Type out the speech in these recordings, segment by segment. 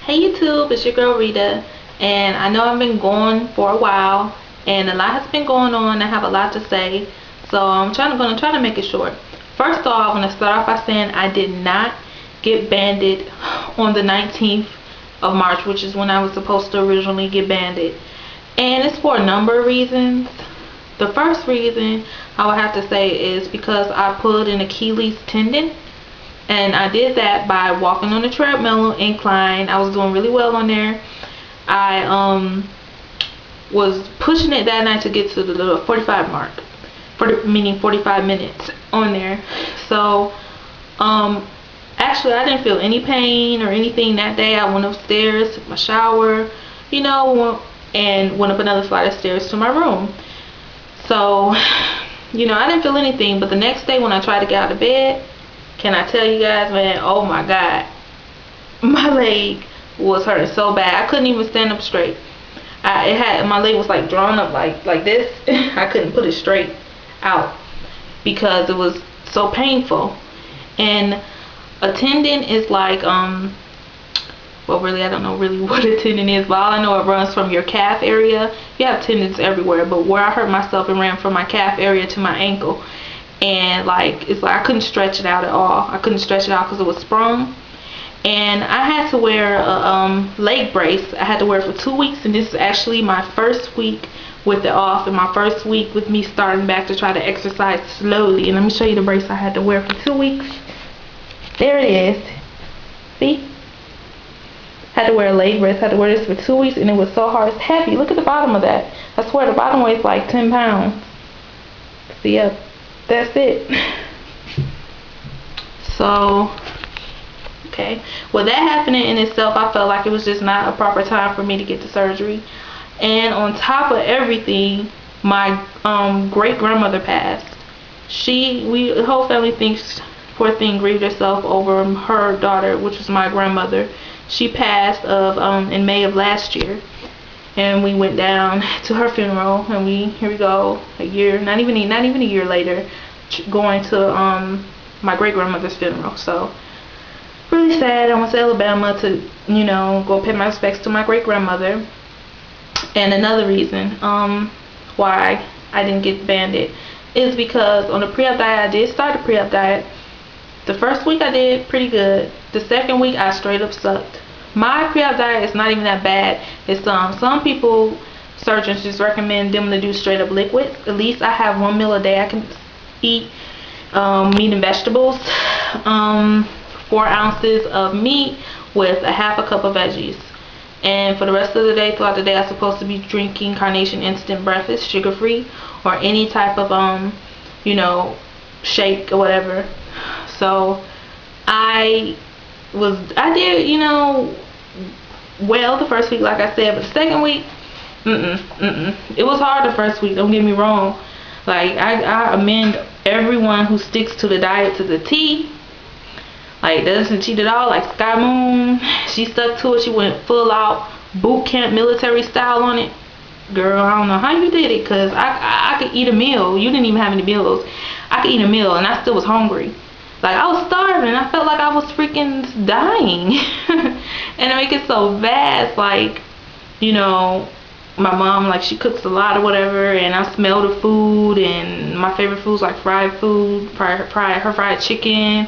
Hey YouTube, it's your girl Rita, and I know I've been gone for a while, and a lot has been going on. I have a lot to say, so I'm gonna try to make it short. First off, I'm gonna start off by saying I did not get banded on the 19th of March, which is when I was supposed to originally get banded, and it's for a number of reasons. The first reason I would have to say is because I pulled an Achilles tendon. And I did that by walking on the treadmill incline. I was doing really well on there. I was pushing it that night to get to the 45 mark, meaning 45 minutes on there. So actually I didn't feel any pain or anything that day. I went upstairs, took my shower, and went up another flight of stairs to my room. So I didn't feel anything. But the next day when I tried to get out of bed, can I tell you guys, man, oh my god, my leg was hurting so bad. I couldn't even stand up straight. My leg was like drawn up like this. I couldn't put it straight out because it was so painful. And a tendon is like well, really, I don't know really what a tendon is, but all I know, it runs from your calf area. You have tendons everywhere, but where I hurt myself, it ran from my calf area to my ankle. And it's like I couldn't stretch it out at all. I couldn't stretch it out because it was sprung. And I had to wear a leg brace. I had to wear it for 2 weeks, and this is actually my first week with it off, and my first week with me starting back to try to exercise slowly. And let me show you the brace I had to wear for 2 weeks. There it is. See? Had to wear a leg brace. Had to wear this for 2 weeks, and it was so hard. It's heavy. Look at the bottom of that. I swear the bottom weighs like 10 pounds. See, yeah. That's it. So, okay. With that happening in itself, I felt like it was just not a proper time for me to get the surgery. And on top of everything, my great grandmother passed. The whole family thinks, poor thing, grieved herself over her daughter, which was my grandmother. She passed in May of last year. And we went down to her funeral, and here we go, a year, not even a year later, going to my great grandmother's funeral. So really sad. I went to Alabama to go pay my respects to my great grandmother. And another reason why I didn't get banded is because on the pre-op diet, I did start a pre-op diet. The first week I did pretty good. The second week I straight up sucked. My pre-op diet is not even that bad. It's some people, surgeons, just recommend them to do straight up liquids. At least I have 1 meal a day. I can eat meat and vegetables, 4 ounces of meat with a half a cup of veggies. And for the rest of the day, throughout the day, I'm supposed to be drinking Carnation instant breakfast, sugar free, or any type of shake or whatever. So I did well the first week, like I said, but the second week, it was hard the first week, don't get me wrong. Like, I commend everyone who sticks to the diet to the T. Like, doesn't cheat at all. Like Sky Moon, she stuck to it. She went full out boot camp military style on it. Girl, I don't know how you did it, because I could eat a meal. You didn't even have any meals. I could eat a meal and I still was hungry. Like, I was starving. I felt like I was freaking dying. And to make it so vast, like, my mom, like, she cooks a lot or whatever, and I smell the food, and my favorite foods like fried food, her fried chicken,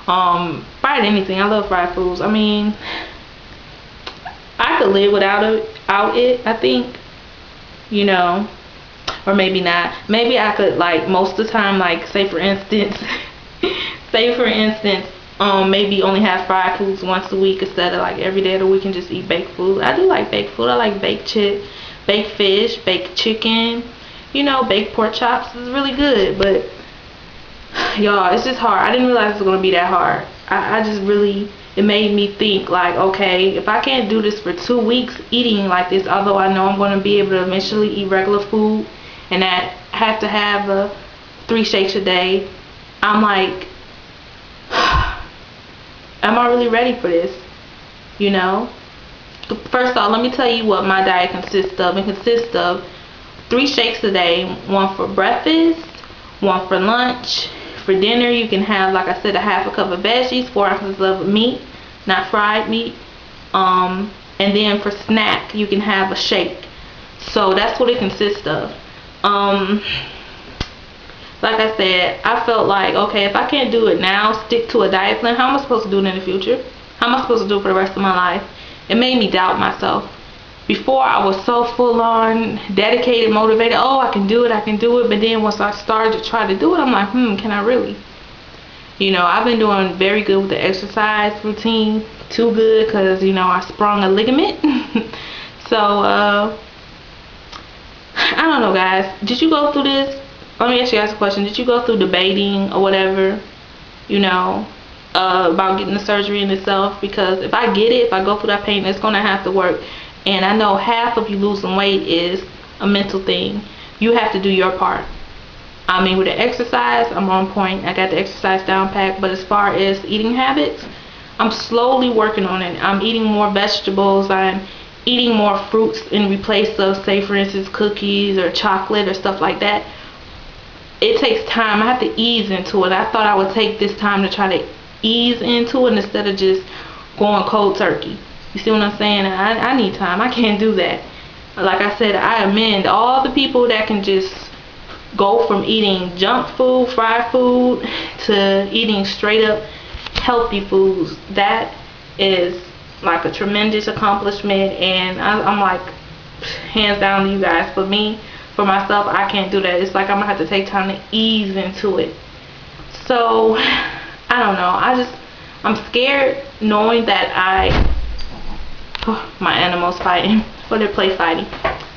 fried anything. I love fried foods. I mean, I could live without it, I think, or maybe not. Maybe I could, like, most of the time, like, say for instance, maybe only have fried foods once a week instead of like every day of the week, and just eat baked food. I do like baked food. I like baked fish, baked chicken, baked pork chops. It's really good. But y'all, it's just hard. I didn't realize it was going to be that hard. I just really, it made me think, like, okay, if I can't do this for 2 weeks eating like this, although I know I'm going to be able to eventually eat regular food and I have to have 3 shakes a day, I'm like, am I really ready for this? First off, let me tell you what my diet consists of. It consists of 3 shakes a day, 1 for breakfast, 1 for lunch. For dinner, you can have, like I said, a half a cup of veggies, 4 ounces of meat, not fried meat, And then for snack, you can have a shake. So that's what it consists of. Like I said, I felt like, okay, if I can't do it now, stick to a diet plan, how am I supposed to do it in the future? How am I supposed to do it for the rest of my life? It made me doubt myself. Before, I was so full on, dedicated, motivated. Oh, I can do it, I can do it. But then once I started to try to do it, I'm like, can I really? You know, I've been doing very good with the exercise routine. Too good, because, you know, I sprung a ligament. So, I don't know, guys. Did you go through this? Let me ask you guys a question. Did you go through debating or whatever, you know, about getting the surgery in itself? Because if I get it, if I go through that pain, it's going to have to work. And I know half of you losing weight is a mental thing. You have to do your part. I mean, with the exercise, I'm on point. I got the exercise down packed. But as far as eating habits, I'm slowly working on it. I'm eating more vegetables. I'm eating more fruits in replace of, say, for instance, cookies or chocolate or stuff like that. It takes time. I have to ease into it. I thought I would take this time to try to ease into it instead of just going cold turkey. You see what I'm saying? I need time. I can't do that. Like I said, I commend all the people that can just go from eating junk food, fried food, to eating straight up healthy foods. That is like a tremendous accomplishment, and I'm like, hands down to you guys. For me, for myself, I can't do that. It's like I'm gonna have to take time to ease into it. So I don't know. I'm scared knowing that my animals fighting, or they play fighting.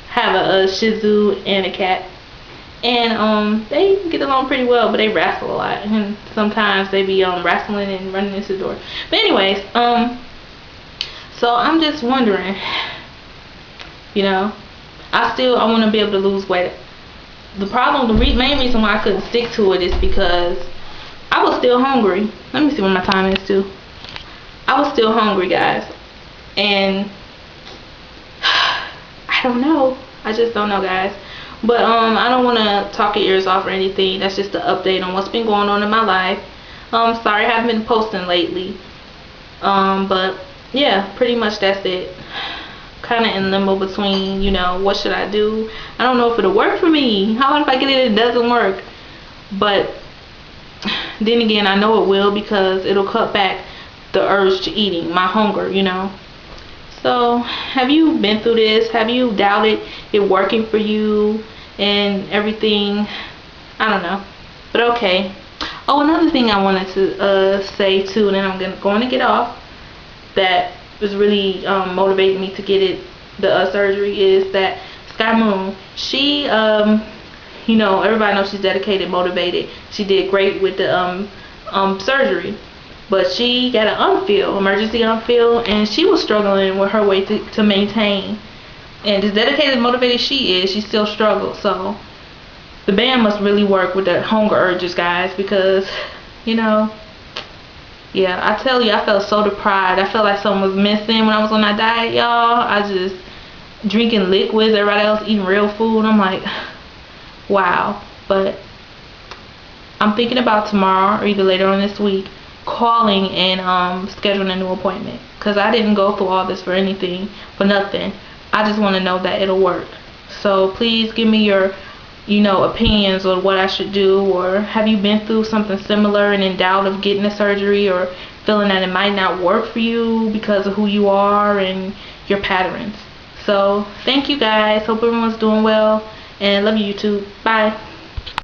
Have a Shih Tzu and a cat, and they get along pretty well, but they wrestle a lot, and sometimes they be wrestling and running into the door. But anyways, so I'm just wondering, you know, I want to be able to lose weight. The problem, the main reason why I couldn't stick to it is because I was still hungry. Let me see what my time is too. I was still hungry, guys. And I don't know. I just don't know, guys. But I don't want to talk your ears off or anything. That's just an update on what's been going on in my life. Sorry I haven't been posting lately. But yeah, pretty much that's it. Kind of in limbo between, you know, what should I do? I don't know if it'll work for me. How about if I get it and it doesn't work? But then again, I know it will, because it'll cut back the urge to eating, my hunger, you know. So have you been through this? Have you doubted it working for you and everything? I don't know, but okay. Oh, another thing I wanted to say too, and then I'm going to get off, that was really motivating me to get the surgery, is that Sky Moon, she you know, everybody knows she's dedicated, motivated. She did great with the surgery, but she got an emergency unfeel, and she was struggling with her weight to maintain. And as dedicated and motivated she is, she still struggles. So the band must really work with the hunger urges, guys, because, you know, yeah, I tell you, I felt so deprived. I felt like something was missing when I was on that diet, y'all. I just drinking liquids, everybody else eating real food. I'm like, wow. But I'm thinking about tomorrow or either later on this week calling and scheduling a new appointment, because I didn't go through all this for anything, for nothing. I just want to know that it'll work. So please give me your, you know, opinions on what I should do, or have you been through something similar and in doubt of getting a surgery, or feeling that it might not work for you because of who you are and your patterns. So thank you guys. Hope everyone's doing well, and love you, YouTube. Bye.